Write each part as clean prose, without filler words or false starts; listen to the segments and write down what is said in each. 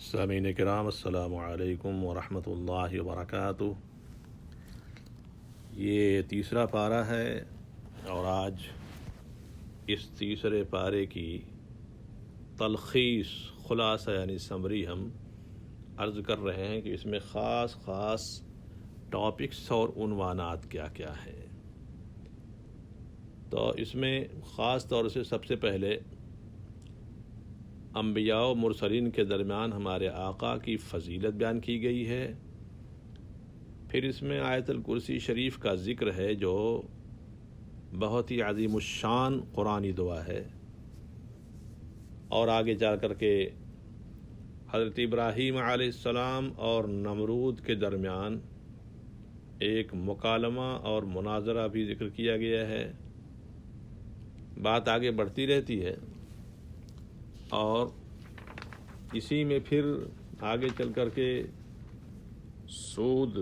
سامعین کرام، السلام علیکم ورحمۃ اللہ وبرکاتہ۔ یہ تیسرا پارہ ہے اور آج اس تیسرے پارے کی تلخیص، خلاصہ یعنی سمری ہم عرض کر رہے ہیں کہ اس میں خاص ٹاپکس اور عنوانات کیا کیا ہیں۔ تو اس میں خاص طور سے سب سے پہلے انبیاء و مرسلین کے درمیان ہمارے آقا کی فضیلت بیان کی گئی ہے۔ پھر اس میں آیت الکرسی شریف کا ذکر ہے جو بہت ہی عظیم الشان قرآنی دعا ہے، اور آگے جا کر کے حضرت ابراہیم علیہ السلام اور نمرود کے درمیان ایک مکالمہ اور مناظرہ بھی ذکر کیا گیا ہے۔ بات آگے بڑھتی رہتی ہے، اور اسی میں پھر آگے چل کر کے سود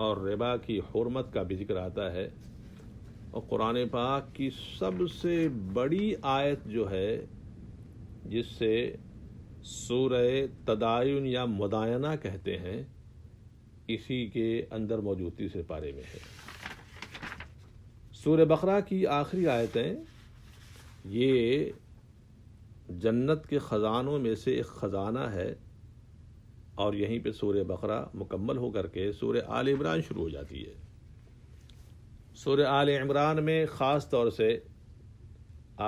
اور ربا کی حرمت کا بھی ذکر آتا ہے، اور قرآن پاک کی سب سے بڑی آیت جو ہے جس سے سورہ تدائن یا مدائنہ کہتے ہیں، اسی کے اندر موجود تیسرے پارے میں ہے۔ سورہ بقرہ کی آخری آیتیں یہ جنت کے خزانوں میں سے ایک خزانہ ہے، اور یہیں پہ سورہ بقرہ مکمل ہو کر کے سورہ آل عمران شروع ہو جاتی ہے۔ سورہ آل عمران میں خاص طور سے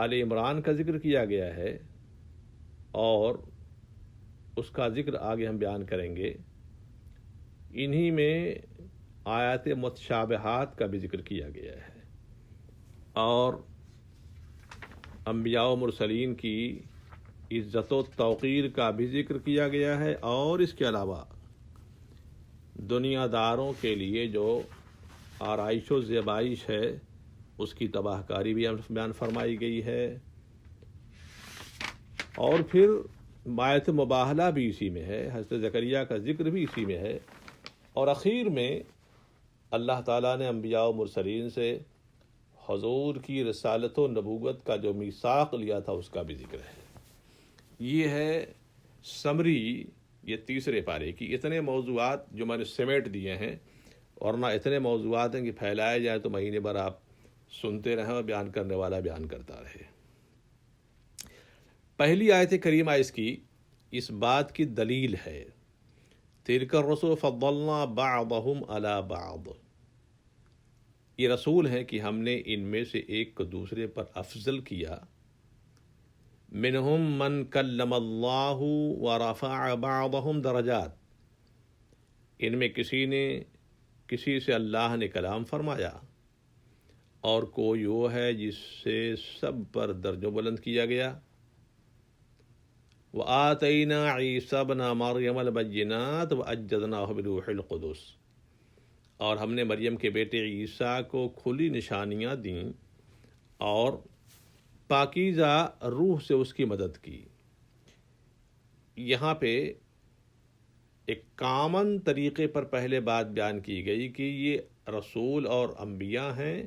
آل عمران کا ذکر کیا گیا ہے، اور اس کا ذکر آگے ہم بیان کریں گے۔ انہی میں آیات متشابہات کا بھی ذکر کیا گیا ہے، اور انبیاء و مرسلین کی عزت و توقیر کا بھی ذکر کیا گیا ہے، اور اس کے علاوہ دنیا داروں کے لیے جو آرائش و زیبائش ہے اس کی تباہ کاری بھی بیان فرمائی گئی ہے، اور پھر آیت مباہلہ بھی اسی میں ہے، حضرت زکریا کا ذکر بھی اسی میں ہے، اور اخیر میں اللہ تعالیٰ نے انبیاء و مرسلین سے حضور کی رسالت و نبوت کا جو میثاق لیا تھا اس کا بھی ذکر ہے۔ یہ ہے سمری یہ تیسرے پارے کی۔ اتنے موضوعات جو میں نے سمیٹ دیے ہیں، اور نہ اتنے موضوعات ہیں کہ پھیلائے جائیں تو مہینے بھر آپ سنتے رہیں اور بیان کرنے والا بیان کرتا رہے۔ پہلی آیت کریمہ اس بات کی دلیل ہے، تِلْكَ الرُّسُلُ فَضَّلْنَا بَعْضَهُمْ عَلَى بَعْضٍ۔ یہ رسول ہیں کہ ہم نے ان میں سے ایک کو دوسرے پر افضل کیا۔ منہم من کلم اللہ ورفع بعضهم درجات، ان میں کسی سے اللہ نے کلام فرمایا، اور کوئی وہ ہے جس سے سب پر درجہ بلند کیا گیا۔ وآتینا عیسی ابن مریم البینات وأیدناہ بروح القدس، اور ہم نے مریم کے بیٹے عیسیٰ کو کھلی نشانیاں دیں اور پاکیزہ روح سے اس کی مدد کی۔ یہاں پہ ایک کامن طریقے پر پہلے بات بیان کی گئی کہ یہ رسول اور انبیاء ہیں،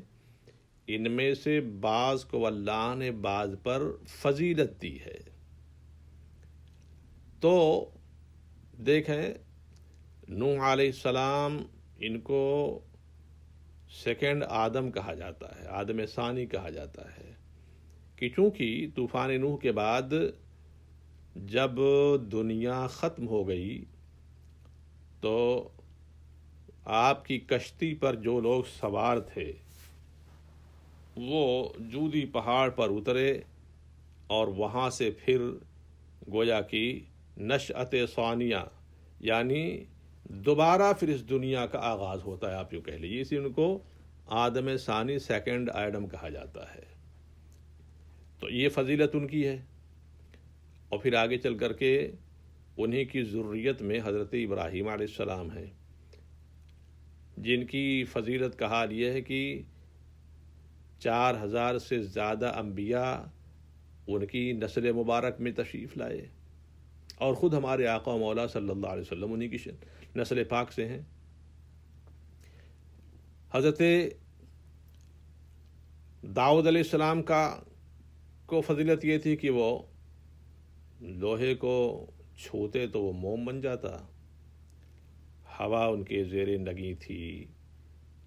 ان میں سے بعض کو اللہ نے بعض پر فضیلت دی ہے۔ تو دیکھیں، نوح علیہ السلام ان کو سیکنڈ آدم کہا جاتا ہے، آدم ثانی کہا جاتا ہے، کہ چونکہ طوفان نوح کے بعد جب دنیا ختم ہو گئی تو آپ کی کشتی پر جو لوگ سوار تھے وہ جودی پہاڑ پر اترے، اور وہاں سے پھر گویا کی نشأت ثانیہ یعنی دوبارہ پھر اس دنیا کا آغاز ہوتا ہے، آپ یوں کہہ لیجیے، اسی ان کو آدم ثانی سیکنڈ ایڈم کہا جاتا ہے۔ تو یہ فضیلت ان کی ہے، اور پھر آگے چل کر کے انہی کی ذریت میں حضرت ابراہیم علیہ السلام ہیں، جن کی فضیلت کا حال یہ ہے کہ 4000 سے زیادہ انبیاء ان کی نسل مبارک میں تشریف لائے، اور خود ہمارے آقا و مولا صلی اللہ علیہ وسلم انہی کی نسل پاک سے ہیں۔ حضرت داؤد علیہ السلام کو فضیلت یہ تھی کہ وہ لوہے کو چھوتے تو وہ موم بن جاتا. ہوا ان کے زیر لگی تھی.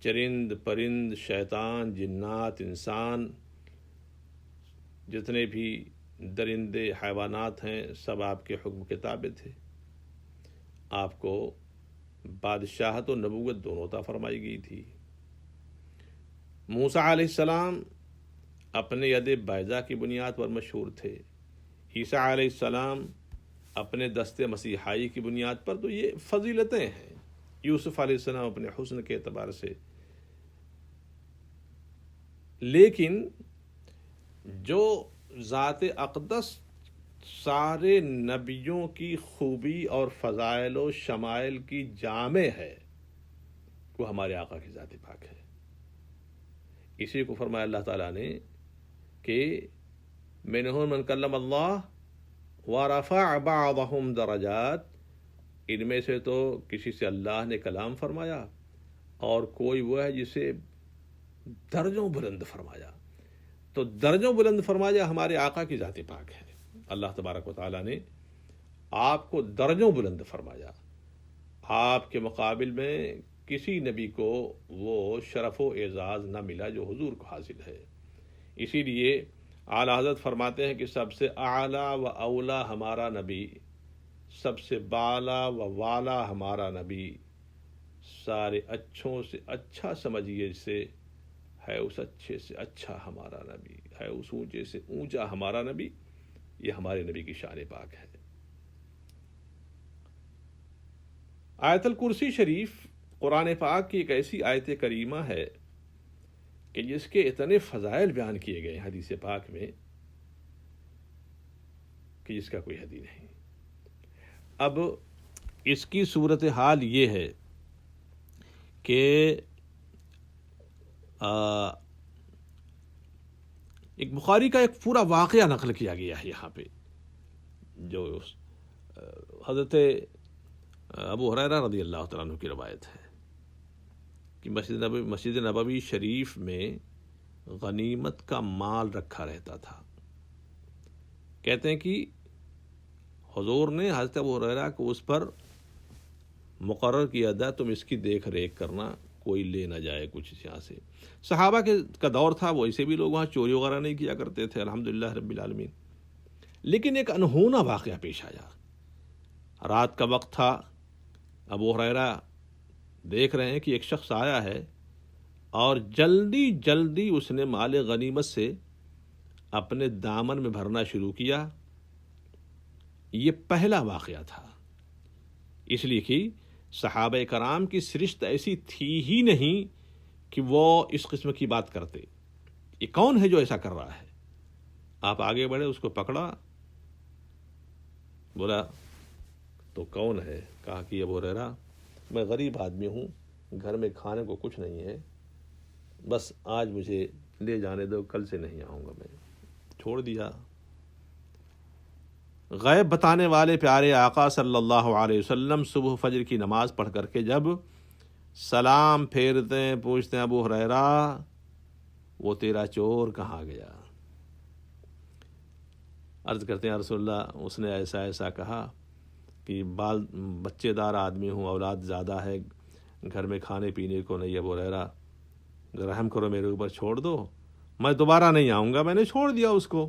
چرند پرند شیطان جنات انسان جتنے بھی درندے حیوانات ہیں سب آپ کے حکم کے تابع تھے. آپ کو بادشاہت و نبوت دونوں عطا فرمائی گئی تھی. موسیٰ علیہ السلام اپنے ید بیضا کی بنیاد پر مشہور تھے. عیسیٰ علیہ السلام اپنے دست مسیحائی کی بنیاد پر. تو یہ فضیلتیں ہیں. یوسف علیہ السلام اپنے حسن کے اعتبار سے. لیکن جو ذات اقدس سارے نبیوں کی خوبی اور فضائل و شمائل کی جامع ہے وہ ہمارے آقا کی ذات پاک ہے. اسی کو فرمایا اللہ تعالیٰ نے کہ منہم من کلم اللہ ورفع بعضهم درجات. ان میں سے تو کسی سے اللہ نے کلام فرمایا اور کوئی وہ ہے جسے درجوں بلند فرمایا. تو درجوں بلند فرمایا ہمارے آقا کی ذات پاک ہے. اللہ تبارک و تعالیٰ نے آپ کو درجوں بلند فرمایا. آپ کے مقابل میں کسی نبی کو وہ شرف و اعزاز نہ ملا جو حضور کو حاصل ہے. اسی لیے اعلیٰ حضرت فرماتے ہیں کہ سب سے اعلیٰ و اولا ہمارا نبی، سب سے بالا و والا ہمارا نبی، سارے اچھوں سے اچھا سمجھیے جسے ہے اس اچھے سے اچھا ہمارا نبی، ہے اس اونچے سے اونچا ہمارا نبی. یہ ہمارے نبی کی شان پاک ہے. آیت الکرسی شریف قرآن پاک کی ایک ایسی آیت کریمہ ہے کہ جس کے اتنے فضائل بیان کیے گئے حدیث پاک میں کہ جس کا کوئی حد ہی نہیں. اب اس کی صورتحال یہ ہے کہ ایک بخاری کا ایک پورا واقعہ نقل کیا گیا ہے یہاں پہ، جو حضرت ابو ہریرہ رضی اللہ تعالیٰ عنہ کی روایت ہے کہ مسجد نبوی شریف میں غنیمت کا مال رکھا رہتا تھا. کہتے ہیں کہ حضور نے حضرت ابو ہریرہ کو اس پر مقرر کیا تھا تم اس کی دیکھ ریکھ کرنا، کوئی لے نہ جائے کچھ یہاں سے. صحابہ کا دور تھا، وہ ایسے بھی لوگ وہاں چوری وغیرہ نہیں کیا کرتے تھے الحمدللہ رب العالمین. لیکن ایک انہونا واقعہ پیش آیا. رات کا وقت تھا، ابو ہریرہ دیکھ رہے ہیں کہ ایک شخص آیا ہے اور جلدی جلدی اس نے مال غنیمت سے اپنے دامن میں بھرنا شروع کیا. یہ پہلا واقعہ تھا، اس لیے کہ صحابہ کرام کی سرشت ایسی تھی ہی نہیں کہ وہ اس قسم کی بات کرتے. یہ کون ہے جو ایسا کر رہا ہے؟ آپ آگے بڑھے، اس کو پکڑا، بولا تو کون ہے؟ کہا کہ ابو ہریرہ میں غریب آدمی ہوں، گھر میں کھانے کو کچھ نہیں ہے، بس آج مجھے لے جانے دو، کل سے نہیں آؤں گا. میں چھوڑ دیا. غیب بتانے والے پیارے آقا صلی اللہ علیہ وسلم صبح فجر کی نماز پڑھ کر کے جب سلام پھیرتے ہیں، پوچھتے ہیں ابو ہریرہ وہ تیرا چور کہاں گیا؟ عرض کرتے ہیں رسول اللہ اس نے ایسا ایسا کہا کہ بچے دار آدمی ہوں، اولاد زیادہ ہے، گھر میں کھانے پینے کو نہیں. ابو ہریرہ رحم کرو میرے اوپر، چھوڑ دو، میں دوبارہ نہیں آؤں گا. میں نے چھوڑ دیا اس کو.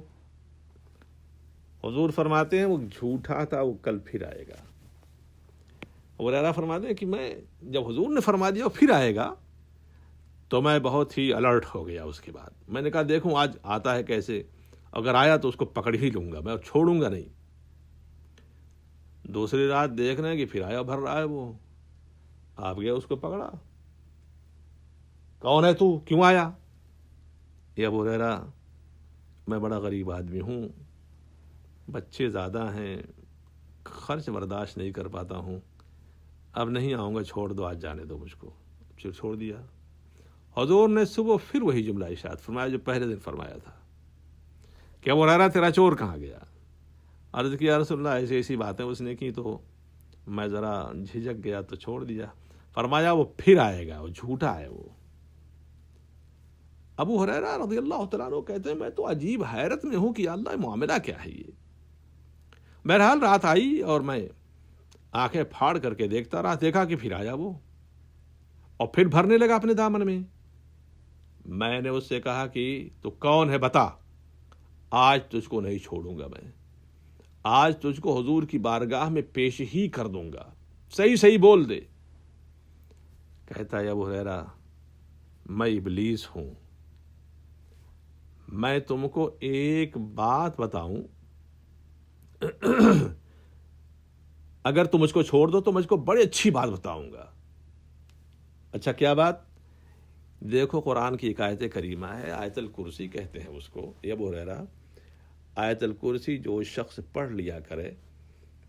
حضور فرماتے ہیں وہ جھوٹا تھا، وہ کل پھر آئے گا. ابو ہریرہ فرماتے ہیں کہ میں جب حضور نے فرما دیا پھر آئے گا تو میں بہت ہی الرٹ ہو گیا. اس کے بعد میں نے کہا دیکھوں آج آتا ہے کیسے، اگر آیا تو اس کو پکڑ ہی لوں گا، میں چھوڑوں گا نہیں. دوسری رات دیکھ رہے ہیں کہ پھر آیا بھر رہا ہے وہ. آپ گیا اس کو پکڑا، کون ہے تو، کیوں آیا؟ یہ ابو ہریرہ میں بڑا غریب آدمی ہوں، بچے زیادہ ہیں، خرچ برداشت نہیں کر پاتا ہوں، اب نہیں آؤں گا، چھوڑ دو، آج جانے دو مجھ کو. پھر چھوڑ دیا. حضور نے صبح پھر وہی جملہ ارشاد فرمایا جو پہلے دن فرمایا تھا کہ ابو ہریرہ تیرا چور کہاں گیا؟ عرض کیا رسول اللہ ایسی ایسی باتیں اس نے کی تو میں ذرا جھجک گیا تو چھوڑ دیا. فرمایا وہ پھر آئے گا، وہ جھوٹا ہے وہ. ابو ہریرہ رضی اللہ تعالیٰ عنہ کہتے ہیں میں تو عجیب حیرت میں ہوں کہ یا اللہ معاملہ کیا ہے یہ. بہرحال رات آئی اور میں آنکھیں پھاڑ کر کے دیکھتا رہا، دیکھا کہ پھر آیا وہ اور پھر بھرنے لگا اپنے دامن میں۔ میں نے اس سے کہا کہ تو کون ہے بتا، آج تجھ کو نہیں چھوڑوں گا، میں آج تجھ کو حضور کی بارگاہ میں پیش ہی کر دوں گا، صحیح صحیح بول دے۔ کہتا ہے ابو ہریرہ میں ابلیس ہوں، میں تم کو ایک بات بتاؤں، اگر تم مجھ کو چھوڑ دو تو مجھ کو بڑی اچھی بات بتاؤں گا۔ اچھا کیا بات؟ دیکھو قرآن کی ایک آیت کریمہ ہے، آیت الکرسی کہتے ہیں اس کو۔ یہ ابو ہریرہ آیت الکرسی جو شخص پڑھ لیا کرے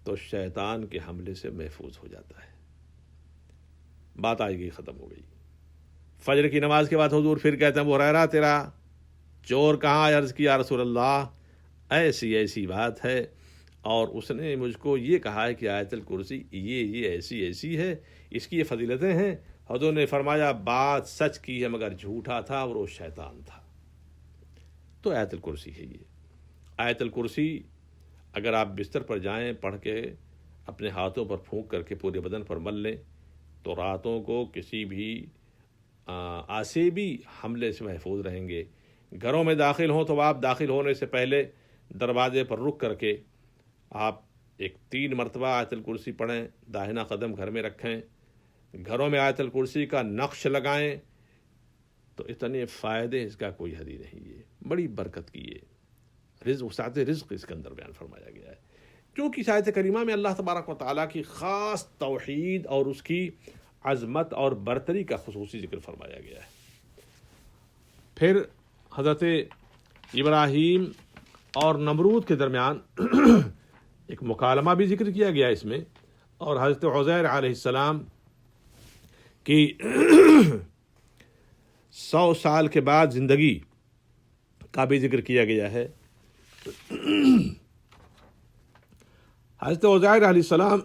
تو شیطان کے حملے سے محفوظ ہو جاتا ہے۔ بات آئے گی، ختم ہو گئی۔ فجر کی نماز کے بعد حضور پھر کہتے ہیں ابو ہریرہ تیرا چور کہاں؟ عرض کیا رسول اللہ ایسی ایسی بات ہے، اور اس نے مجھ کو یہ کہا ہے کہ آیت الکرسی یہ ایسی ایسی ہے، اس کی یہ فضیلتیں ہیں۔ حضور نے فرمایا بات سچ کی ہے مگر جھوٹا تھا اور وہ شیطان تھا۔ تو آیت الکرسی ہے یہ۔ آیت الکرسی اگر آپ بستر پر جائیں پڑھ کے اپنے ہاتھوں پر پھونک کر کے پورے بدن پر مل لیں تو راتوں کو کسی بھی آسیبی حملے سے محفوظ رہیں گے۔ گھروں میں داخل ہوں تو آپ داخل ہونے سے پہلے دروازے پر رک کر کے آپ 3 مرتبہ آیت الکرسی پڑھیں، داہنا قدم گھر میں رکھیں، گھروں میں آیت الکرسی کا نقش لگائیں، تو اتنے فائدے اس کا کوئی حد ہی نہیں ہے، بڑی برکت کی ہے، رزق وسعت رزق اس کے اندر بیان فرمایا گیا ہے۔ کیونکہ اس آیت کریمہ میں اللہ تبارک و تعالیٰ کی خاص توحید اور اس کی عظمت اور برتری کا خصوصی ذکر فرمایا گیا ہے۔ پھر حضرت ابراہیم اور نمرود کے درمیان ایک مکالمہ بھی ذکر کیا گیا اس میں، اور حضرت عزیر علیہ السلام کی 100 سال کے بعد زندگی کا بھی ذکر کیا گیا ہے۔ حضرت عزیر علیہ السلام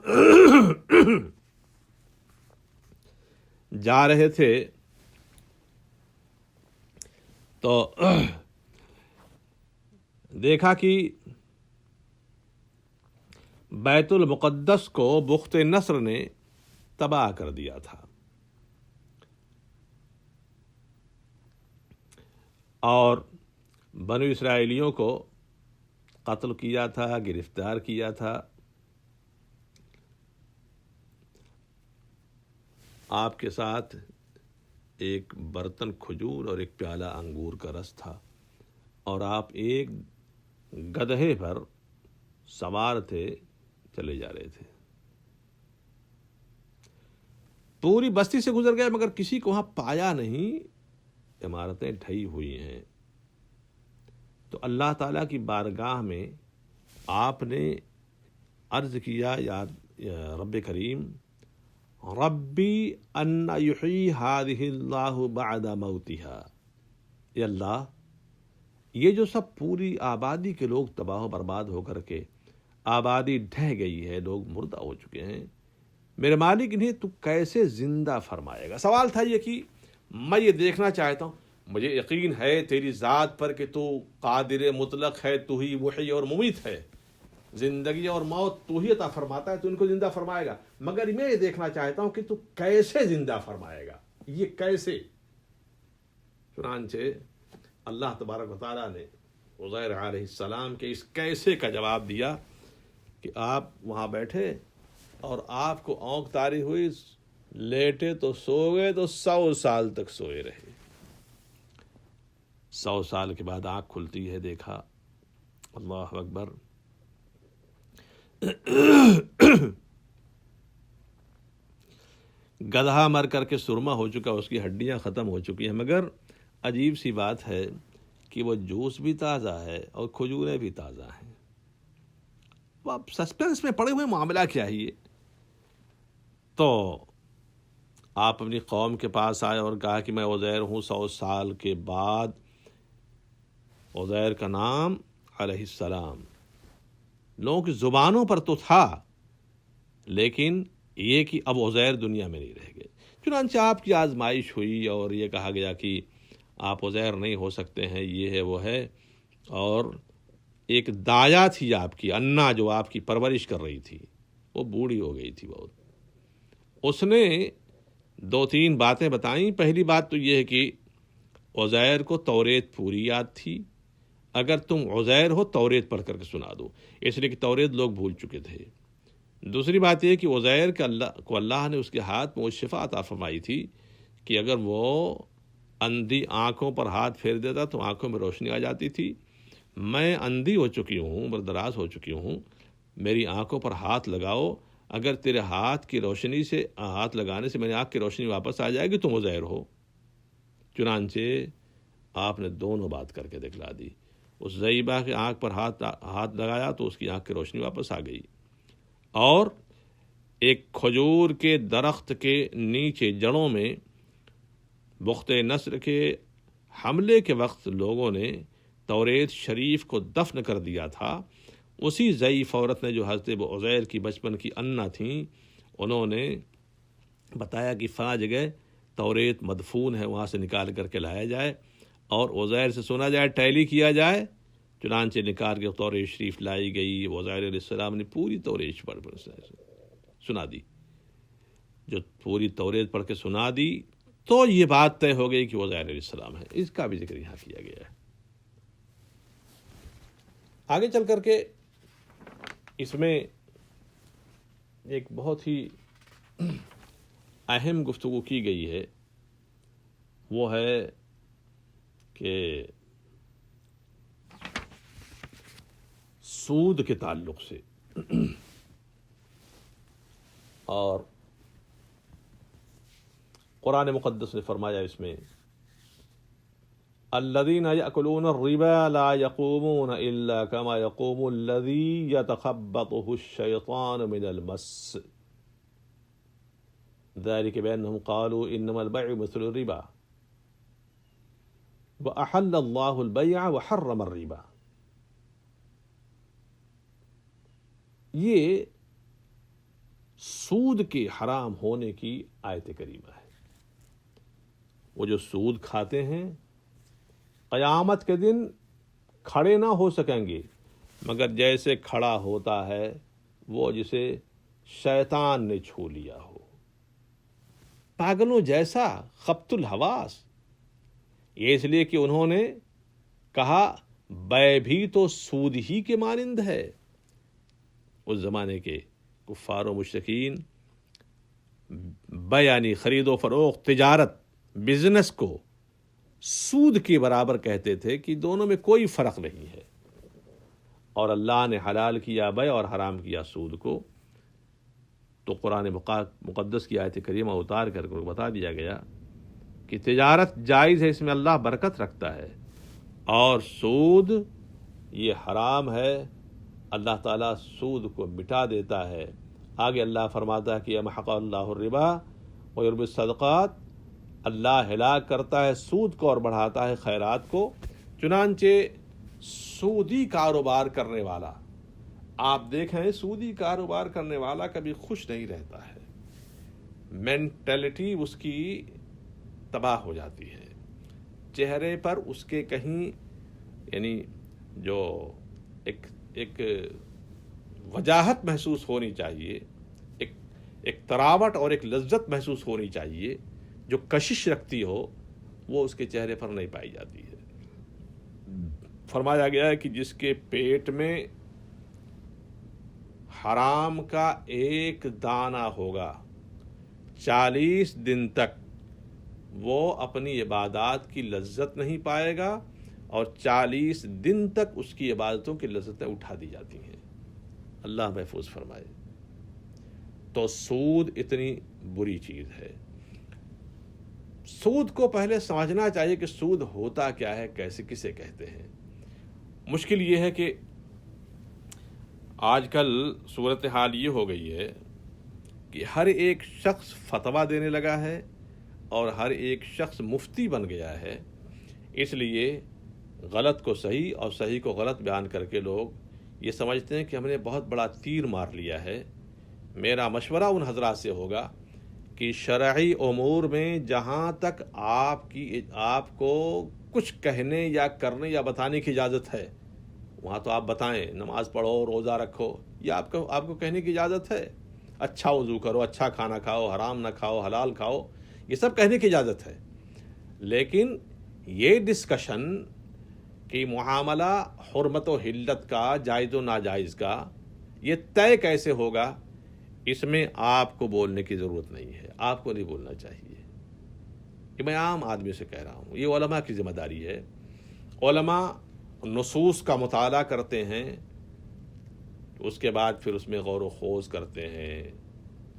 جا رہے تھے تو دیکھا کہ بیت المقدس کو بخت نصر نے تباہ کر دیا تھا، اور بنو اسرائیلیوں کو قتل کیا تھا، گرفتار کیا تھا۔ آپ کے ساتھ ایک برتن کھجور اور ایک پیالہ انگور کا رس تھا، اور آپ ایک گدھے پر سوار تھے، چلے جا رہے تھے۔ پوری بستی سے گزر گئے مگر کسی کو وہاں پایا نہیں، عمارتیں ڈھئی ہوئی ہیں۔ تو اللہ تعالیٰ کی بارگاہ میں آپ نے عرض کیا یا رب کریم ربی ان یحیی ہذہ اللہ بعد موتہا، اے اللہ یہ جو سب پوری آبادی کے لوگ تباہ و برباد ہو کر کے آبادی ڈھہ گئی ہے، لوگ مردہ ہو چکے ہیں، میرے مالک انہیں تو کیسے زندہ فرمائے گا؟ سوال تھا یہ کہ میں یہ دیکھنا چاہتا ہوں، مجھے یقین ہے تیری ذات پر کہ تو قادر مطلق ہے، تو ہی محیی اور ممیت ہے، زندگی اور موت تو ہی عطا فرماتا ہے، تو ان کو زندہ فرمائے گا، مگر میں یہ دیکھنا چاہتا ہوں کہ تو کیسے زندہ فرمائے گا، یہ کیسے؟ چنانچہ اللہ تبارک و تعالیٰ نے عزیر علیہ السلام کے اس کیسے کا جواب دیا کہ آپ وہاں بیٹھے اور آپ کو اونک طاری ہوئی، لیٹے تو سو گئے تو 100 سال تک سوئے رہے۔ 100 سال کے بعد آنکھ کھلتی ہے، دیکھا، اللہ اکبر، گدھا مر کر کے سرما ہو چکا، اس کی ہڈیاں ختم ہو چکی ہیں، مگر عجیب سی بات ہے کہ وہ جوس بھی تازہ ہے اور کھجوریں بھی تازہ ہیں۔ وہ آپ سسپینس میں پڑے ہوئے، معاملہ کیا ہے یہ؟ تو آپ اپنی قوم کے پاس آئے اور کہا کہ میں عزیر ہوں، 100 سال کے بعد عزیر کا نام علیہ السلام لوگوں کی زبانوں پر تو تھا، لیکن یہ کہ اب عزیر دنیا میں نہیں رہ گئے۔ چنانچہ آپ کی آزمائش ہوئی اور یہ کہا گیا کہ آپ عزیر نہیں ہو سکتے ہیں، یہ ہے وہ ہے، اور ایک دایا تھی آپ کی، انا جو آپ کی پرورش کر رہی تھی، وہ بوڑھی ہو گئی تھی بہت. اس نے 2-3 باتیں بتائیں. پہلی بات تو یہ ہے کہ عزیر کو توریت پوری یاد تھی. اگر تم عزیر ہو توریت پڑھ کر کے سنا دو، اس لیے کہ توریت لوگ بھول چکے تھے. دوسری بات یہ کہ عزیر کے اللہ نے اس کے ہاتھ میں وہ شفا عطا فرمائی تھی کہ اگر وہ اندھی آنکھوں پر ہاتھ پھیر دیتا تو آنکھوں میں روشنی آ جاتی تھی. میں اندھی ہو چکی ہوں، بردراز ہو چکی ہوں، میری آنکھوں پر ہاتھ لگاؤ، اگر تیرے ہاتھ کی روشنی سے، ہاتھ لگانے سے میری آنکھ کی روشنی واپس آ جائے گی تم عزیر ہو. چنانچہ آپ نے دونوں بات کر کے دکھلا دی. اس ضعیبہ کی آنکھ پر ہاتھ لگایا تو اس کی آنکھ کی روشنی واپس آ گئی. اور ایک کھجور کے درخت کے نیچے جڑوں میں بخت نصر کے حملے کے وقت لوگوں نے توریت شریف کو دفن کر دیا تھا. اسی ضعیف عورت نے جو حضرت عزیر کی بچپن کی انا تھیں، انہوں نے بتایا کہ فلاں جگہ توریت مدفون ہے، وہاں سے نکال کر کے لایا جائے اور عزیر سے سنا جائے، ٹیلی کیا جائے. چنانچہ نکال کے توریت شریف لائی گئی. عزیر علیہ السلام نے پوری توریت پڑھ سنا دی. جو پوری توریت پڑھ کے سنا دی تو یہ بات طے ہو گئی کہ عزیر علیہ السلام ہے. اس کا بھی ذکر یہاں کیا گیا ہے. آگے چل کر کے اس میں ایک بہت ہی اہم گفتگو کی گئی ہے، وہ ہے کہ سود کے تعلق سے. اور قرآن مقدس نے فرمایا اس میں الذين يأكلون الربا لا يقومون إلا كما يقوم الذي يتخبطه الشيطان من المس ذلك بأنهم قالوا إنما البيع مثل الربا وأحل الله البيع وحرم الربا. یہ سود کے حرام ہونے کی آیت کریمہ ہے. وہ جو سود کھاتے ہیں قیامت کے دن کھڑے نہ ہو سکیں گے مگر جیسے کھڑا ہوتا ہے وہ جسے شیطان نے چھو لیا ہو، پاگلوں جیسا، خبط الحواس. یہ اس لیے کہ انہوں نے کہا بے بھی تو سود ہی کے مانند ہے. اس زمانے کے کفار و مشرکین بے یعنی خرید و فروخت، تجارت، بزنس کو سود کے برابر کہتے تھے کہ دونوں میں کوئی فرق نہیں ہے. اور اللہ نے حلال کیا بے اور حرام کیا سود کو. تو قرآن مقدس کی آیت کریمہ اتار کر بتا دیا گیا کہ تجارت جائز ہے، اس میں اللہ برکت رکھتا ہے، اور سود یہ حرام ہے، اللہ تعالیٰ سود کو مٹا دیتا ہے. آگے اللہ فرماتا ہے کہ یمحق اللہ الربا ویربی الصدقات، اللہ ہلاک کرتا ہے سود کو اور بڑھاتا ہے خیرات کو. چنانچہ سودی کاروبار کرنے والا، آپ دیکھیں سودی کاروبار کرنے والا کبھی خوش نہیں رہتا ہے، مینٹلٹی اس کی تباہ ہو جاتی ہے. چہرے پر اس کے کہیں یعنی جو ایک وجاہت محسوس ہونی چاہیے، ایک تراوٹ اور ایک لذت محسوس ہونی چاہیے جو کشش رکھتی ہو، وہ اس کے چہرے پر نہیں پائی جاتی ہے. فرمایا گیا ہے کہ جس کے پیٹ میں حرام کا ایک دانہ ہوگا 40 دن تک وہ اپنی عبادات کی لذت نہیں پائے گا، اور 40 دن تک اس کی عبادتوں کی لذتیں اٹھا دی جاتی ہیں. اللہ محفوظ فرمائے. تو سود اتنی بری چیز ہے. سود کو پہلے سمجھنا چاہیے کہ سود ہوتا کیا ہے، کیسے، کسے کہتے ہیں. مشکل یہ ہے کہ آج کل صورتحال یہ ہو گئی ہے کہ ہر ایک شخص فتویٰ دینے لگا ہے اور ہر ایک شخص مفتی بن گیا ہے. اس لیے غلط کو صحیح اور صحیح کو غلط بیان کر کے لوگ یہ سمجھتے ہیں کہ ہم نے بہت بڑا تیر مار لیا ہے. میرا مشورہ ان حضرات سے ہوگا کہ شرعی امور میں جہاں تک آپ کو کچھ کہنے یا کرنے یا بتانے کی اجازت ہے وہاں تو آپ بتائیں نماز پڑھو، روزہ رکھو، یہ آپ کو کہنے کی اجازت ہے؟ اچھا وضو کرو، اچھا کھانا کھاؤ، حرام نہ کھاؤ، حلال کھاؤ، یہ سب کہنے کی اجازت ہے. لیکن یہ ڈسکشن کہ معاملہ حرمت و حلت کا، جائز و ناجائز کا، یہ طے کیسے ہوگا، اس میں آپ کو بولنے کی ضرورت نہیں ہے، آپ کو نہیں بولنا چاہیے. یہ میں عام آدمی سے کہہ رہا ہوں، یہ علماء کی ذمہ داری ہے. علماء نصوص کا مطالعہ کرتے ہیں، اس کے بعد پھر اس میں غور و خوض کرتے ہیں،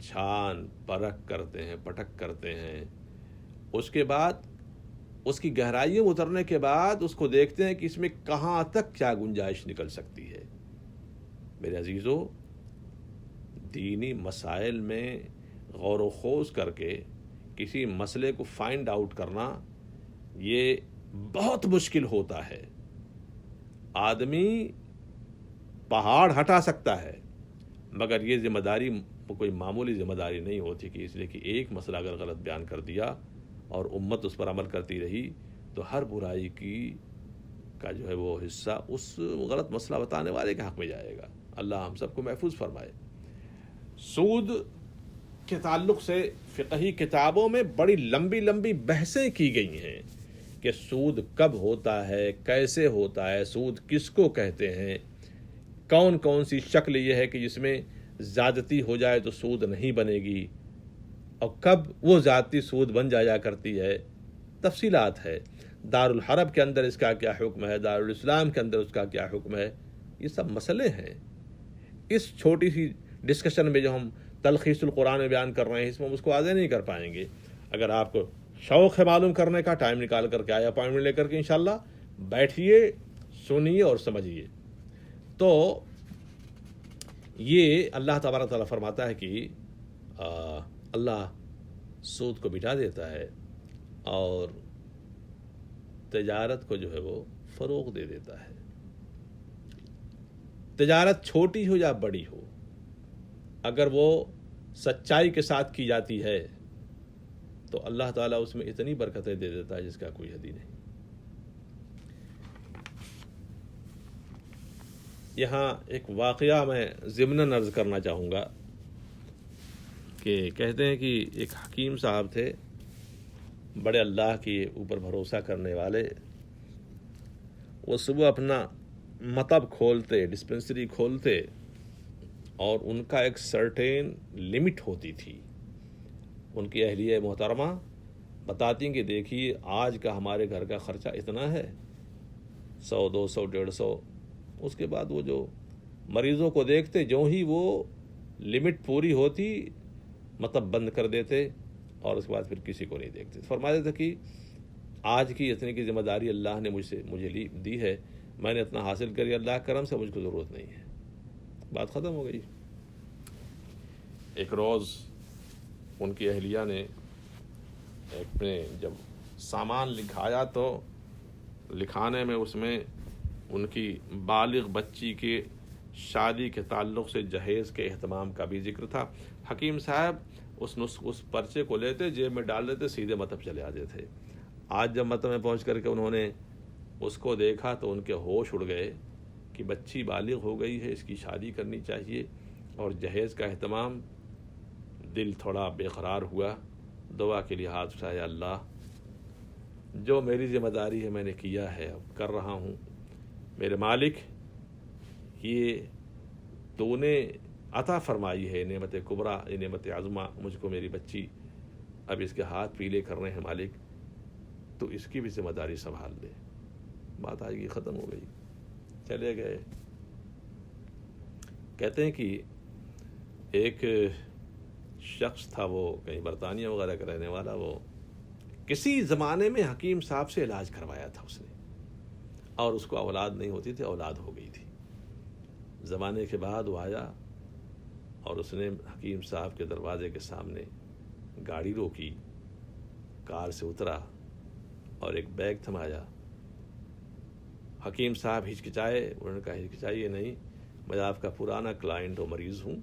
چھان پرکھ کرتے ہیں، پٹک کرتے ہیں. اس کے بعد اس کی گہرائیوں میں اترنے کے بعد اس کو دیکھتے ہیں کہ اس میں کہاں تک کیا گنجائش نکل سکتی ہے. میرے عزیزو، دینی مسائل میں غور و خوض کر کے کسی مسئلے کو فائنڈ آؤٹ کرنا یہ بہت مشکل ہوتا ہے. آدمی پہاڑ ہٹا سکتا ہے، مگر یہ ذمہ داری کوئی معمولی ذمہ داری نہیں ہوتی کہ اس لیے کہ ایک مسئلہ اگر غلط بیان کر دیا اور امت اس پر عمل کرتی رہی تو ہر برائی کا جو ہے وہ حصہ اس غلط مسئلہ بتانے والے کے حق میں جائے گا. اللہ ہم سب کو محفوظ فرمائے. سود کے تعلق سے فقہی کتابوں میں بڑی لمبی لمبی بحثیں کی گئی ہیں کہ سود کب ہوتا ہے، کیسے ہوتا ہے، سود کس کو کہتے ہیں، کون کون سی شکل یہ ہے کہ جس میں زیادتی ہو جائے تو سود نہیں بنے گی، اور کب وہ ذاتی سود بن جایا کرتی ہے. تفصیلات ہے. دارالحرب کے اندر اس کا کیا حکم ہے، دارالاسلام کے اندر اس کا کیا حکم ہے، یہ سب مسئلے ہیں. اس چھوٹی سی ڈسکشن میں جو ہم تلخیص القرآن میں بیان کر رہے ہیں، اس میں ہم اس کو واضح نہیں کر پائیں گے. اگر آپ کو شوق ہے معلوم کرنے کا، ٹائم نکال کر کے آئے اپائنٹمنٹ لے کر کے انشاءاللہ بیٹھیے، سنیے اور سمجھیے. تو یہ اللہ تبارک تعالیٰ فرماتا ہے کہ اللہ سود کو مٹا دیتا ہے اور تجارت کو جو ہے وہ فروغ دے دیتا ہے. تجارت چھوٹی ہو یا بڑی ہو، اگر وہ سچائی کے ساتھ کی جاتی ہے تو اللہ تعالیٰ اس میں اتنی برکتیں دے دیتا ہے جس کا کوئی حد ہی نہیں. یہاں ایک واقعہ میں ضمناً عرض کرنا چاہوں گا کہ کہتے ہیں کہ ایک حکیم صاحب تھے، بڑے اللہ کے اوپر بھروسہ کرنے والے. وہ صبح اپنا مطب کھولتے، ڈسپنسری کھولتے، اور ان کا ایک سرٹین لمٹ ہوتی تھی. ان کی اہلیہ محترمہ بتاتی ہیں کہ دیکھیے آج کا ہمارے گھر کا خرچہ اتنا ہے، 100 200 150. اس کے بعد وہ جو مریضوں کو دیکھتے، جو ہی وہ لمٹ پوری ہوتی مطلب بند کر دیتے، اور اس کے بعد پھر کسی کو نہیں دیکھتے. فرماتے تھے کہ آج کی اتنے کی ذمہ داری اللہ نے مجھے دی ہے، میں نے اتنا حاصل کری، اللہ کرم سے مجھ کو ضرورت نہیں ہے. بات ختم ہو گئی. ایک روز ان کی اہلیہ نے جب سامان لکھایا تو لکھانے میں اس میں ان کی بالغ بچی کے شادی کے تعلق سے جہیز کے اہتمام کا بھی ذکر تھا. حکیم صاحب اس پرچے کو لیتے، جیب میں ڈال دیتے، سیدھے مطب چلے آتے تھے. آج جب مطب میں پہنچ کر کے انہوں نے اس کو دیکھا تو ان کے ہوش اڑ گئے کہ بچی بالغ ہو گئی ہے، اس کی شادی کرنی چاہیے، اور جہیز کا اہتمام. دل تھوڑا بے قرار ہوا، دعا کے لیے ہاتھ اٹھایا، اللہ جو میری ذمہ داری ہے میں نے کیا ہے، اب کر رہا ہوں. میرے مالک، یہ تو نے عطا فرمائی ہے نعمت کبریٰ، نعمت عظمہ مجھ کو، میری بچی، اب اس کے ہاتھ پیلے کر رہے ہیں مالک، تو اس کی بھی ذمہ داری سنبھال لے. بات آئے گی، ختم ہو گئی، چلے گئے. کہتے ہیں کہ ایک شخص تھا، وہ کہیں برطانیہ وغیرہ کا رہنے والا، وہ کسی زمانے میں حکیم صاحب سے علاج کروایا تھا اس نے، اور اس کو اولاد نہیں ہوتی تھی، اولاد ہو گئی تھی. زمانے کے بعد وہ آیا اور اس نے حکیم صاحب کے دروازے کے سامنے گاڑی روکی، کار سے اترا اور ایک بیگ تھمایا. حکیم صاحب ہچکچائے. انہوں نے کہا ہچکچائیے نہیں، میں آپ کا پرانا کلائنٹ و مریض ہوں،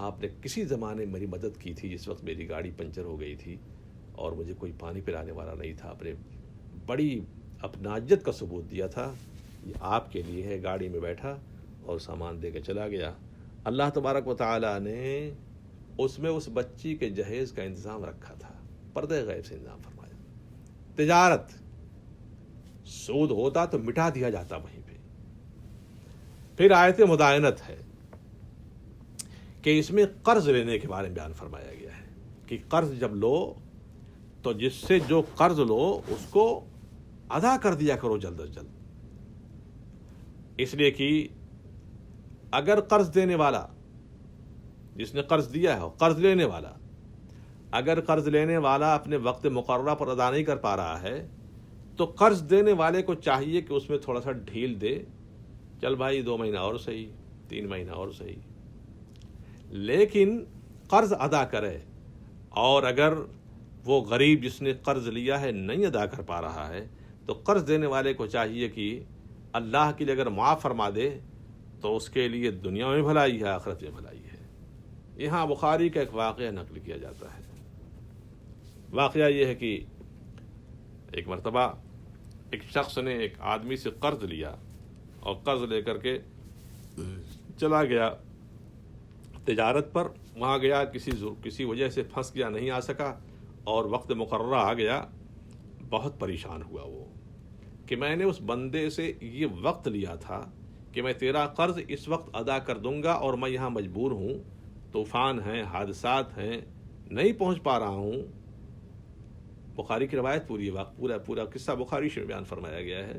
آپ نے کسی زمانے میری مدد کی تھی جس وقت میری گاڑی پنچر ہو گئی تھی اور مجھے کوئی پانی پلانے والا نہیں تھا، آپ نے بڑی اپنائیت کا ثبوت دیا تھا، یہ آپ کے لیے ہے. گاڑی میں بیٹھا اور سامان دے کے چلا گیا. اللہ تبارک و تعالیٰ نے اس میں اس بچی کے جہیز کا انتظام رکھا تھا, پردے غیب سے انتظام فرمایا. تجارت, سود ہوتا تو مٹا دیا جاتا وہیں پہ. پھر آیت مدائنت ہے کہ اس میں قرض لینے کے بارے میں بیان فرمایا گیا ہے کہ قرض جب لو تو جس سے جو قرض لو اس کو ادا کر دیا کرو جلد از جلد. اس لیے کہ اگر قرض دینے والا, جس نے قرض دیا ہے, قرض لینے والا, اگر قرض لینے والا اپنے وقت مقررہ پر ادا نہیں کر پا رہا ہے تو قرض دینے والے کو چاہیے کہ اس میں تھوڑا سا ڈھیل دے. چل بھائی 2 مہینہ اور صحیح, 3 مہینہ اور صحیح, لیکن قرض ادا کرے. اور اگر وہ غریب جس نے قرض لیا ہے نہیں ادا کر پا رہا ہے تو قرض دینے والے کو چاہیے کہ اللہ کے لیے اگر معاف فرما دے تو اس کے لیے دنیا میں بھلائی ہے, آخرت میں بھلائی ہے. یہاں بخاری کا ایک واقعہ نقل کیا جاتا ہے. واقعہ یہ ہے کہ ایک مرتبہ ایک شخص نے ایک آدمی سے قرض لیا اور قرض لے کر کے چلا گیا تجارت پر. وہاں گیا, کسی وجہ سے پھنس گیا, نہیں آ سکا اور وقت مقررہ آ گیا. بہت پریشان ہوا وہ کہ میں نے اس بندے سے یہ وقت لیا تھا کہ میں تیرا قرض اس وقت ادا کر دوں گا اور میں یہاں مجبور ہوں, طوفان ہیں, حادثات ہیں, نہیں پہنچ پا رہا ہوں. بخاری کی روایت پورا قصہ بخاری میں بیان فرمایا گیا ہے.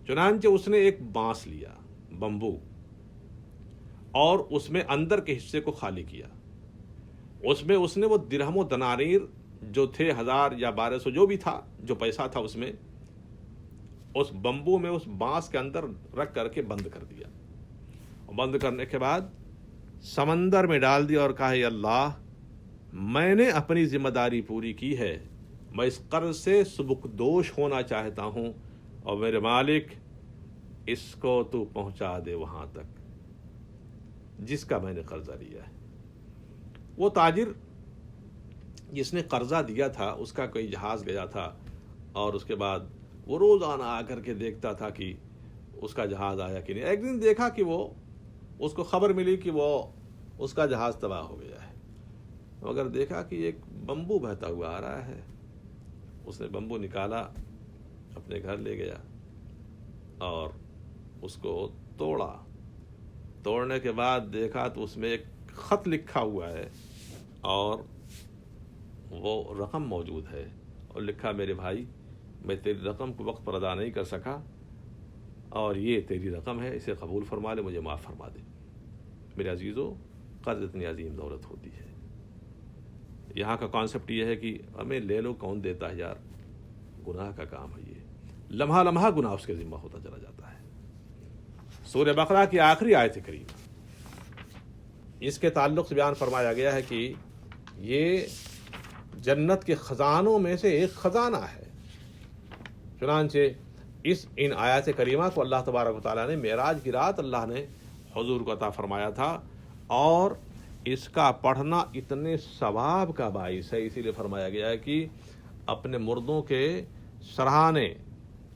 چنانچہ اس نے ایک بانس لیا, بمبو, اور اس میں اندر کے حصے کو خالی کیا. اس نے وہ درہم و دنانیر جو تھے 1000 یا 1200 جو بھی تھا, جو پیسہ تھا, اس میں اس بمبو میں اس بانس کے اندر رکھ کر کے بند کر دیا. بند کرنے کے بعد سمندر میں ڈال دیا اور کہا, اے اللہ, میں نے اپنی ذمہ داری پوری کی ہے, میں اس قرض سے سبکدوش ہونا چاہتا ہوں اور میرے مالک اس کو تو پہنچا دے وہاں تک جس کا میں نے قرضہ لیا ہے. وہ تاجر جس نے قرضہ دیا تھا اس کا کوئی جہاز گیا تھا اور اس کے بعد وہ روزانہ آ کر کے دیکھتا تھا کہ اس کا جہاز آیا کہ نہیں. ایک دن دیکھا کہ وہ اس کو خبر ملی کہ وہ اس کا جہاز تباہ ہو گیا ہے, مگر دیکھا کہ ایک بمبو بہتا ہوا آ رہا ہے. اس نے بمبو نکالا, اپنے گھر لے گیا اور اس کو توڑا. توڑنے کے بعد دیکھا تو اس میں ایک خط لکھا ہوا ہے اور وہ رقم موجود ہے, اور لکھا, میرے بھائی, میں تیری رقم کو وقت پر ادا نہیں کر سکا اور یہ تیری رقم ہے, اسے قبول فرما لے, مجھے معاف فرما دے. میرے عزیزو, قرض اتنی عظیم دولت ہوتی ہے. یہاں کا کانسیپٹ یہ ہے کہ ہمیں لے لو, کون دیتا ہے یار, گناہ کا کام ہے یہ. لمحہ لمحہ گناہ اس کے ذمہ ہوتا چلا جاتا ہے. سورہ بقرہ کی آخری آیت کریمہ, اس کے تعلق سے بیان فرمایا گیا ہے کہ یہ جنت کے خزانوں میں سے ایک خزانہ ہے. چنانچہ ان آیات کریمہ کو اللہ تبارک و تعالیٰ نے معراج کی رات اللہ نے حضور کو عطا فرمایا تھا, اور اس کا پڑھنا اتنے ثواب کا باعث ہے. اسی لیے فرمایا گیا ہے کہ اپنے مردوں کے سرہانے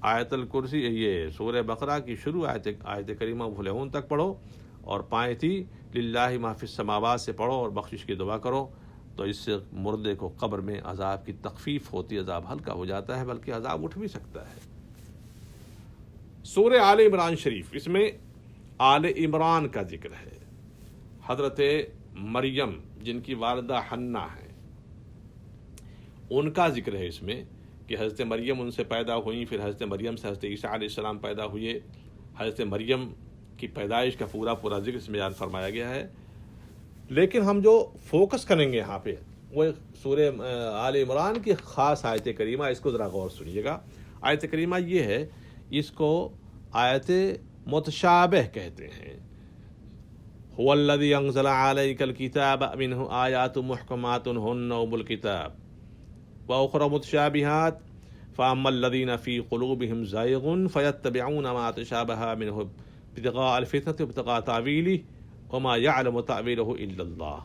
آیت الکرسی, یہ سورہ بقرہ کی شروع آیت کریمہ بھلہون تک پڑھو, اور پائیں تھی للہ ما فی السماوات سے پڑھو اور بخشش کی دعا کرو, تو اس سے مردے کو قبر میں عذاب کی تخفیف ہوتی ہے, عذاب ہلکا ہو جاتا ہے, بلکہ عذاب اٹھ بھی سکتا ہے. سورہ آل عمران شریف, اس میں آل عمران کا ذکر ہے. حضرت مریم جن کی والدہ حنہ ہیں, ان کا ذکر ہے اس میں کہ حضرت مریم ان سے پیدا ہوئیں, پھر حضرت مریم سے حضرت عیسیٰ علیہ السلام پیدا ہوئے. حضرت مریم کی پیدائش کا پورا ذکر اس میں بیان فرمایا گیا ہے. لیکن ہم جو فوکس کریں گے یہاں پہ وہ سورہ آل عمران کی خاص آیت کریمہ, اس کو ذرا غور سنیے گا. آیت کریمہ یہ ہے, اس کو آیت متشابہ کہتے ہیں. هو الذی انزل علیک الکتاب منہ آیات محکمات ہن ام الکتاب وأخرى متشابهات فأما الذين في قلوبهم زيغ فيتبعون ما تشابه منه ابتغاء الفتنة وابتغاء تأويله وما يعلم تأويله إلا الله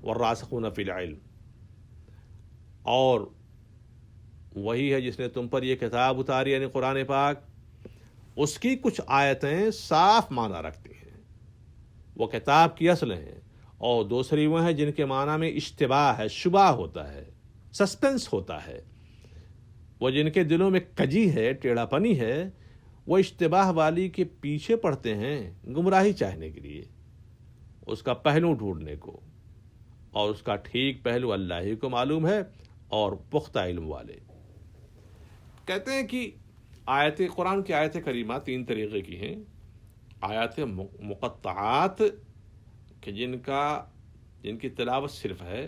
والراسخون في العلم. اور وہی ہے جس نے تم پر یہ کتاب اتاری, یعنی قرآن پاک, اس کی کچھ آیتیں صاف معنی رکھتی ہیں، وہ کتاب کی اصل ہیں، اور دوسری وہ ہیں جن کے معنی میں اشتباہ ہے، شبہ ہوتا ہے، سسپنس ہوتا ہے، وہ جن کے دلوں میں کجی ہے، ٹیڑھا پنی ہے، وہ اشتباہ والی کے پیچھے پڑتے ہیں گمراہی چاہنے کے لیے، اس کا پہلو ڈھونڈنے کو، اور اس کا ٹھیک پہلو اللہ ہی کو معلوم ہے اور پختہ علم والے۔ کہتے ہیں کہ قرآن کی آیت کریمہ 3 طریقے کی ہیں۔ آیات مقطعات کہ جن کی تلاوت صرف ہے،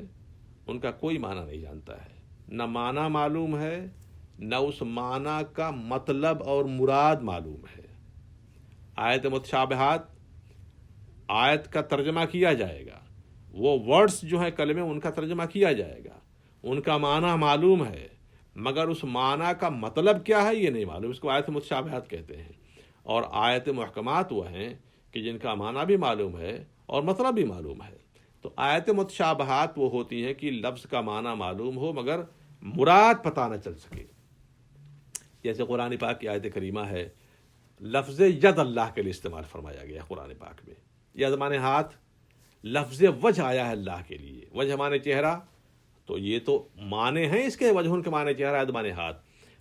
ان کا کوئی معنی نہیں جانتا ہے، نہ معنی معلوم ہے، نہ اس معنی کا مطلب اور مراد معلوم ہے۔ آیت متشابہات، آیت کا ترجمہ کیا جائے گا، وہ ورڈز جو ہیں کلمے، ان کا ترجمہ کیا جائے گا، ان کا معنی معلوم ہے، مگر اس معنی کا مطلب کیا ہے یہ نہیں معلوم، اس کو آیت متشابہات کہتے ہیں۔ اور آیت محکمات وہ ہیں کہ جن کا معنی بھی معلوم ہے اور مطلب بھی معلوم ہے۔ تو آیت متشابہات وہ ہوتی ہیں کہ لفظ کا معنی معلوم ہو مگر مراد پتہ نہ چل سکے۔ جیسے قرآن پاک کی آیت کریمہ ہے، لفظ ید اللہ کے لیے استعمال فرمایا گیا قرآن پاک میں، ید مانے ہاتھ، لفظ وجہ آیا ہے اللہ کے لیے، وجہ مانے چہرہ، تو یہ تو معنی ہیں اس کے، وجہ ان کے معنی چہرہ، ید مانے ہاتھ،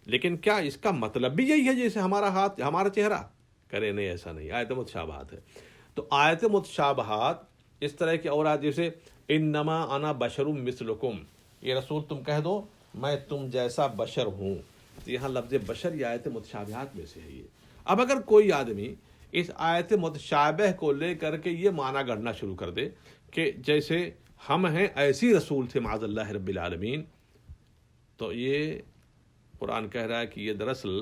لیکن کیا اس کا مطلب بھی یہی ہے جیسے ہمارا ہاتھ ہمارا چہرہ؟ کرے نہیں، ایسا نہیں، آیت متشابہات ہے۔ تو آیت متشابہات اس طرح کی اور آیت جیسے انما انا بشر مثلکم، یہ رسول تم کہہ دو میں تم جیسا بشر ہوں، تو یہاں لفظ بشر یہ آیت متشابہات میں سے ہے۔ یہ اب اگر کوئی آدمی اس آیت متشابہ کو لے کر کے یہ معنی گڑھنا شروع کر دے کہ جیسے ہم ہیں ایسی رسول تھے معاذ اللہ رب العالمین، تو یہ قرآن کہہ رہا ہے کہ یہ دراصل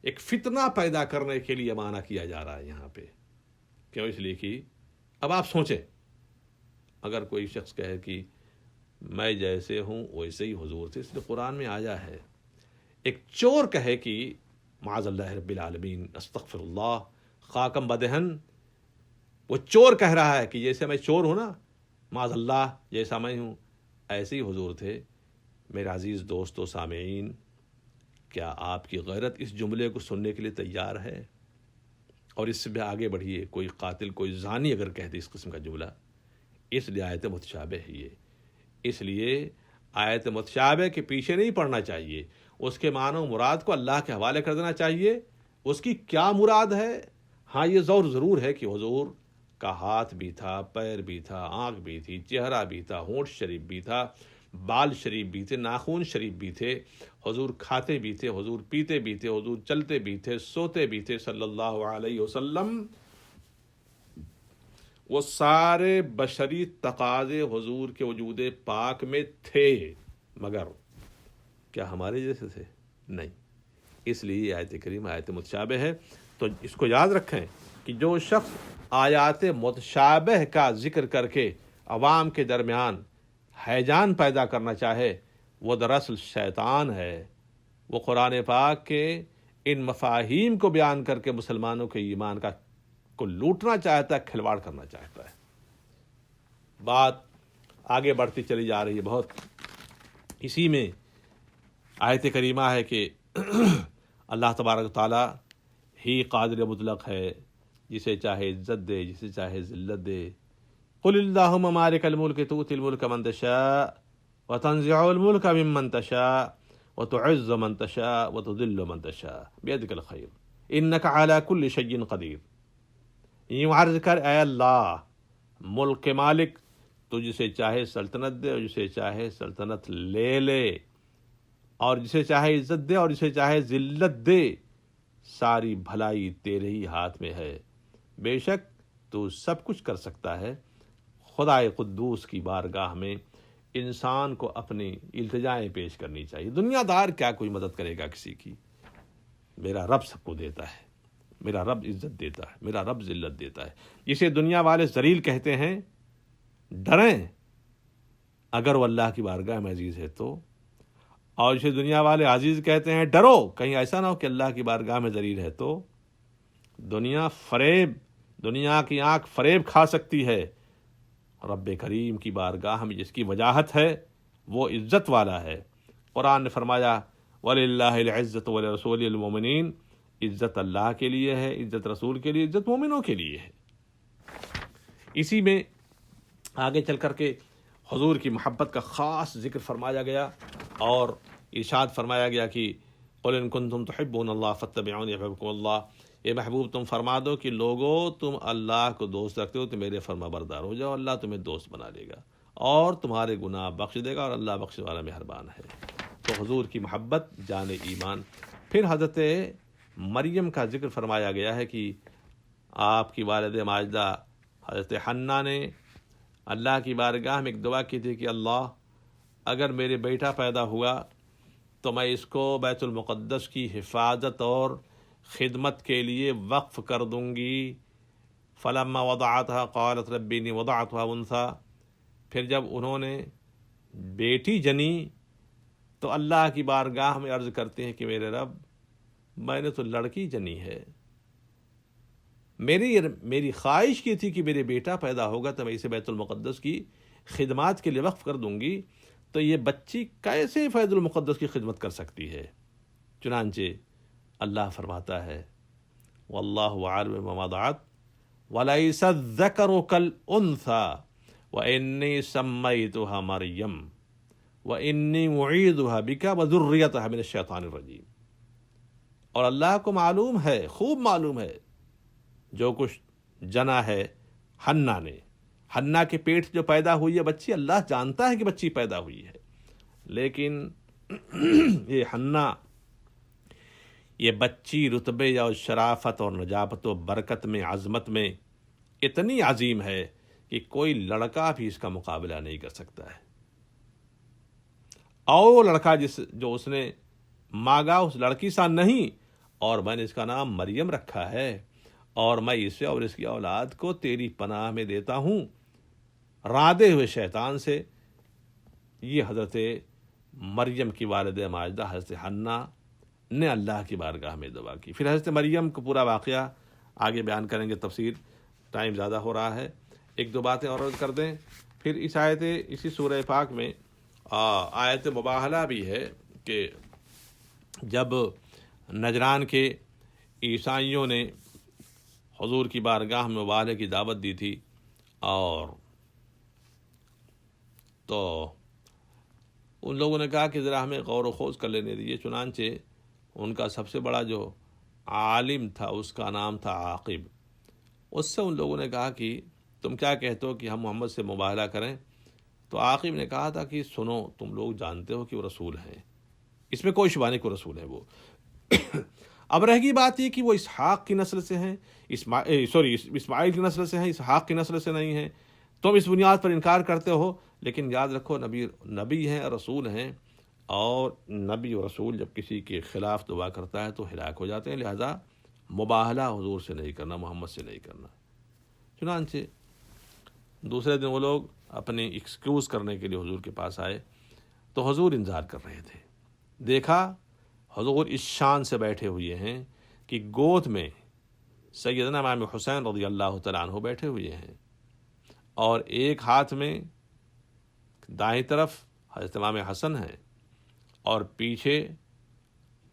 ایک فتنہ پیدا کرنے کے لیے معنی کیا جا رہا ہے یہاں پہ۔ کیوں؟ اس لیے کہ اب آپ سوچیں، اگر کوئی شخص کہے کہ میں جیسے ہوں ویسے ہی حضور تھے، اس لیے قرآن میں آیا ہے۔ ایک چور کہے کہ معاذ اللہ رب العالمین استغفر اللہ خاکم بدہن، وہ چور کہہ رہا ہے کہ جیسے میں چور ہوں نا، معاذ اللہ جیسا میں ہوں ایسے ہی حضور تھے۔ میرے عزیز دوستو سامعین، کیا آپ کی غیرت اس جملے کو سننے کے لیے تیار ہے؟ اور اس سے بھی آگے بڑھیے، کوئی قاتل، کوئی زانی اگر کہہ دے اس قسم کا جملہ، اس لیے آیت متشابہ ہے یہ۔ اس لیے آیت متشابہ کے پیچھے نہیں پڑنا چاہیے، اس کے معنی و مراد کو اللہ کے حوالے کر دینا چاہیے۔ اس کی کیا مراد ہے؟ ہاں یہ ضرور ہے کہ حضور کا ہاتھ بھی تھا، پیر بھی تھا، آنکھ بھی تھی، چہرہ بھی تھا، ہونٹ شریف بھی تھا، بال شریف بھی تھے، ناخون شریف بھی تھے، حضور کھاتے بھی تھے، حضور پیتے بھی تھے، حضور چلتے بھی تھے، سوتے بھی تھے صلی اللہ علیہ وسلم۔ وہ سارے بشری تقاضے حضور کے وجود پاک میں تھے، مگر کیا ہمارے جیسے تھے؟ نہیں۔ اس لیے آیت کریمہ آیت متشابہ ہے۔ تو اس کو یاد رکھیں کہ جو شخص آیات متشابہ کا ذکر کر کے عوام کے درمیان ہیجان پیدا کرنا چاہے، وہ دراصل شیطان ہے۔ وہ قرآن پاک کے ان مفاہیم کو بیان کر کے مسلمانوں کے ایمان کو لوٹنا چاہتا ہے، کھلواڑ کرنا چاہتا ہے۔ بات آگے بڑھتی چلی جا رہی ہے بہت۔ اسی میں آیت کریمہ ہے کہ اللہ تبارک و تعالی ہی قادر مطلق ہے، جسے چاہے عزت دے، جسے چاہے ذلت دے۔ قل اللہم مالک الملک تؤتی الملک من تشاء وتنزع الملک ممن تشاء وتعز من تشاء وتذل من تشاء بیدک الخیر انک علی کل شیء قدیر۔ یوں عرض کر اے اللہ، ملک کے مالک، تو جسے چاہے سلطنت دے اور جسے چاہے سلطنت لے لے، اور جسے چاہے عزت دے اور جسے چاہے ذلت دے، ساری بھلائی تیرے ہی ہاتھ میں ہے، بے شک تو سب کچھ کر سکتا ہے۔ خدائے قدوس کی بارگاہ میں انسان کو اپنی التجائیں پیش کرنی چاہیے۔ دنیا دار کیا کوئی مدد کرے گا کسی کی؟ میرا رب سب کو دیتا ہے، میرا رب عزت دیتا ہے، میرا رب ذلت دیتا ہے۔ جسے دنیا والے ذلیل کہتے ہیں، ڈریں اگر وہ اللہ کی بارگاہ میں عزیز ہے تو، اور جسے دنیا والے عزیز کہتے ہیں ڈرو کہیں ایسا نہ ہو کہ اللہ کی بارگاہ میں ذلیل ہے تو۔ دنیا کی آنکھ فریب کھا سکتی ہے، رب کریم کی بارگاہ میں جس کی وجاہت ہے وہ عزت والا ہے۔ قرآن نے فرمایا وَلِلَّهِ الْعِزَّةُ وَلِرَسُولِهِ الْمُؤْمِنِينَ، عزت اللہ کے لیے ہے، عزت رسول کے لیے، عزت مومنوں کے لیے ہے۔ اسی میں آگے چل کر کے حضور کی محبت کا خاص ذکر فرمایا گیا اور ارشاد فرمایا گیا کہ قل ان کنتم تحبون اللہ فاتبعونی یحببکم اللہ، اے محبوب تم فرما دو کہ لوگو تم اللہ کو دوست رکھتے ہو تو میرے فرما بردار ہو جاؤ، اللہ تمہیں دوست بنا لے گا اور تمہارے گناہ بخش دے گا، اور اللہ بخشنے والا مہربان ہے۔ تو حضور کی محبت جان ایمان۔ پھر حضرت مریم کا ذکر فرمایا گیا ہے کہ آپ کی والد ماجدہ حضرت حنہ نے اللہ کی بارگاہ میں ایک دعا کی تھی کہ اللہ اگر میرے بیٹا پیدا ہوا تو میں اس کو بیت المقدس کی حفاظت اور خدمت کے لیے وقف کر دوں گی۔ فلما وضعتها قالت رب انی وضعتها انثی، پھر جب انہوں نے بیٹی جنی تو اللہ کی بارگاہ میں عرض کرتے ہیں کہ میرے رب میں نے تو لڑکی جنی ہے، میری خواہش کی تھی کہ میرے بیٹا پیدا ہوگا تو میں اسے بیت المقدس کی خدمات کے لیے وقف کر دوں گی، تو یہ بچی کیسے بیت المقدس کی خدمت کر سکتی ہے؟ چنانچہ اللہ فرماتا ہے واللہ عالم بما وضعت ولیس الذکر کالانثی وانی سمیتها مریم وانی اعیذها بک وذریتها من الشیطان الرجیم۔ اور اللہ کو معلوم ہے، خوب معلوم ہے جو کچھ جنا ہے حنہ نے، حنہ کے پیٹ جو پیدا ہوئی ہے بچی، اللہ جانتا ہے کہ بچی پیدا ہوئی ہے، لیکن یہ حنہ، یہ بچی رتبے اور شرافت اور نجابت و برکت میں، عظمت میں اتنی عظیم ہے کہ کوئی لڑکا بھی اس کا مقابلہ نہیں کر سکتا ہے۔ اور وہ لڑکا جو اس نے مانگا اس لڑکی سا نہیں، اور میں نے اس کا نام مریم رکھا ہے، اور میں اسے اور اس کی اولاد کو تیری پناہ میں دیتا ہوں راندے ہوئے شیطان سے۔ یہ حضرت مریم کی والد ماجدہ حضرت حنہ نے اللہ کی بارگاہ میں دعا کی۔ پھر حضرت مریم کو پورا واقعہ آگے بیان کریں گے، تفسیر ٹائم زیادہ ہو رہا ہے، ایک دو باتیں اور عرض کر دیں۔ پھر اسی سورہ پاک میں آیت مباہلہ بھی ہے کہ جب نجران کے عیسائیوں نے حضور کی بارگاہ میں مباہلے کی دعوت دی تھی، اور تو ان لوگوں نے کہا کہ ذرا ہمیں غور و خوض کر لینے دیجیے، چنانچہ ان کا سب سے بڑا جو عالم تھا اس کا نام تھا عاقب، اس سے ان لوگوں نے کہا کہ تم کیا کہتے ہو کہ ہم محمد سے مباہلہ کریں؟ تو عاقب نے کہا تھا کہ سنو، تم لوگ جانتے ہو کہ وہ رسول ہیں، اس میں کوئی شبہ نہیں کہ رسول ہے وہ۔ اب رہ گئی بات یہ کہ وہ اسحاق کی نسل سے ہیں، اسماعیل کی نسل سے ہیں، اسحاق کی نسل سے نہیں ہیں، تم اس بنیاد پر انکار کرتے ہو۔ لیکن یاد رکھو نبی ہیں، رسول ہیں، اور نبی و رسول جب کسی کے خلاف دعا کرتا ہے تو ہلاک ہو جاتے ہیں، لہذا مباہلہ حضور سے نہیں کرنا، محمد سے نہیں کرنا۔ چنانچہ دوسرے دن وہ لوگ اپنی ایکسکیوز کرنے کے لیے حضور کے پاس آئے تو حضور انتظار کر رہے تھے۔ دیکھا حضور اس شان سے بیٹھے ہوئے ہیں کہ گود میں سیدنا امام حسین رضی اللہ تعالیٰ عنہ بیٹھے ہوئے ہیں، اور ایک ہاتھ میں دائیں طرف حضرت امام حسن ہیں، اور پیچھے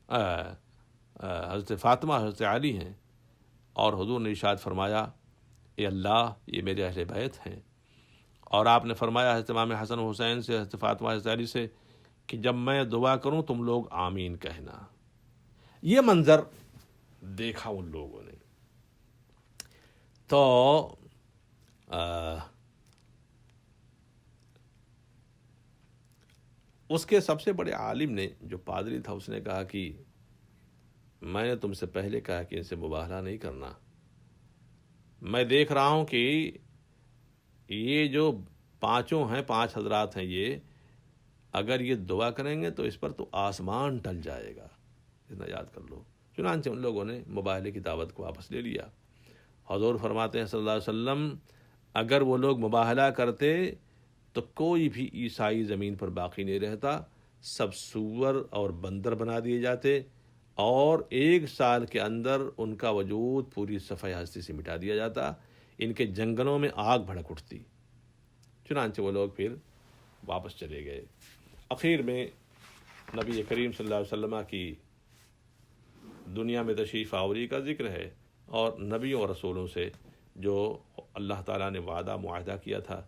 حضرت فاطمہ حضرت علی ہیں، اور حضور نے ارشاد فرمایا اے اللہ یہ میرے اہل بیت ہیں، اور آپ نے فرمایا حضرت امام حسن و حسین سے، حضرت فاطمہ حضرت علی سے کہ جب میں دعا کروں تم لوگ آمین کہنا۔ یہ منظر دیکھا ان لوگوں نے، تو اس کے سب سے بڑے عالم نے، جو پادری تھا، اس نے کہا کہ میں نے تم سے پہلے کہا کہ ان سے مباہلہ نہیں کرنا، میں دیکھ رہا ہوں کہ یہ جو پانچوں ہیں، 5 حضرات ہیں، یہ اگر یہ دعا کریں گے تو اس پر تو آسمان ٹل جائے گا، اتنا یاد کر لو۔ چنانچہ ان لوگوں نے مباہلے کی دعوت کو واپس لے لیا۔ حضور فرماتے ہیں صلی اللہ علیہ وسلم اگر وہ لوگ مباہلہ کرتے تو کوئی بھی عیسائی زمین پر باقی نہیں رہتا، سب سور اور بندر بنا دیے جاتے، اور 1 سال کے اندر ان کا وجود پوری صفحہ ہستی سے مٹا دیا جاتا، ان کے جنگلوں میں آگ بھڑک اٹھتی۔ چنانچہ وہ لوگ پھر واپس چلے گئے۔ اخیر میں نبی کریم صلی اللہ علیہ وسلم کی دنیا میں تشریف آوری کا ذکر ہے، اور نبیوں اور رسولوں سے جو اللہ تعالیٰ نے وعدہ معاہدہ کیا تھا،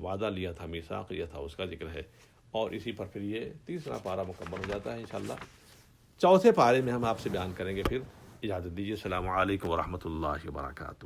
وعدہ لیا تھا، میثاق لیا تھا، اس کا ذکر ہے، اور اسی پر پھر یہ تیسرا پارہ مکمل ہو جاتا ہے انشاءاللہ۔ چوتھے پارے میں ہم آپ سے بیان کریں گے، پھر اجازت دیجیے، السلام علیکم ورحمۃ اللہ وبرکاتہ۔